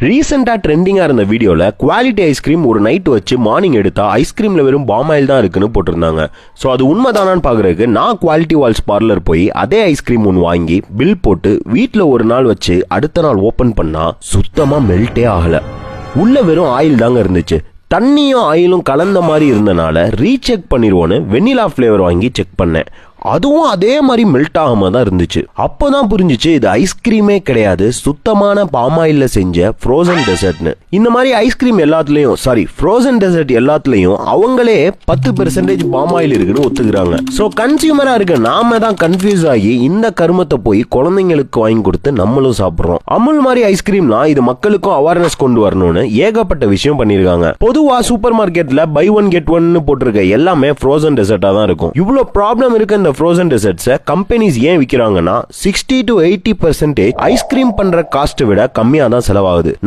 ரீசெண்டா ட்ரெண்டிங்கா இருந்த வீடியோல குவாலிட்டி ஐஸ்கிரீம் ஒரு நைட் வச்சு மார்னிங் எடுத்தா ஐஸ்கிரீம்ல வெறும் பாம் ஆயில் தான் இருக்குன்னு போட்டிருந்தாங்க. ஸோ அது உண்மைதானான்னு பாக்குறதுக்கு நான் குவாலிட்டி வால்ஸ் பார்லர் போய் அதே ஐஸ்கிரீம் ஒன்று வாங்கி பில் போட்டு வீட்டில் ஒரு நாள் வச்சு அடுத்த நாள் ஓபன் பண்ணா சுத்தமா மெல்ட்டே ஆகல. உள்ள வெறும் ஆயில் தாங்க இருந்துச்சு. தண்ணியும் ஆயிலும் கலந்த மாதிரி இருந்தனால ரீசெக் பண்ணிடுவோன்னு வெண்ணிலா ஃபிளேவர் வாங்கி செக் பண்ணேன். அதுவும் அதே மாதிரி மெல்ட் ஆகாம தான் இருந்துச்சு. அப்போதான் புரிஞ்சிச்சு இது ஐஸ்கிரீமே கிடையாது, சுத்தமான பாமாயில்ல செஞ்ச ஃப்ரோசன் டெசர்ட்னு. இந்த மாதிரி ஐஸ்கிரீம் எல்லாத்துலயும் ஃப்ரோசன் டெசர்ட் எல்லாத்துலயும் அவங்களே 10% பாமாயில் இருக்குன்னு ஒத்துக்கிறாங்க. ஸோ கன்சியூமரா இருக்க நாம தான் கன்ஃபியூஸ் ஆகி இந்த கருமத்தை போய் குழந்தைங்களுக்கு வாங்கி கொடுத்து நம்மளும் சாப்பிடுறோம். அமுல் மாதிரி ஐஸ்கிரீம்லாம் இது மக்களுக்கும் அவேர்னஸ் கொண்டு வரணும்னு ஏகப்பட்ட விஷயம் பண்ணிருக்காங்க. பொதுவா சூப்பர் மார்க்கெட்ல பை ஒன் கெட் ஒன்னு போட்டிருக்க எல்லாமே ஃப்ரோசன் டெசர்ட்டா தான் இருக்கும். இவ்வளவு ப்ராப்ளம் இருக்கு இந்த ஃப்ரோசன் டெசர்ட்ஸை கம்பெனிஸ் ஏன் விற்கிறாங்கன்னா 60 to 80% ஐஸ்கிரீம் பண்ற காஸ்ட்டை விட கம்மியா தான் செலவாகுது.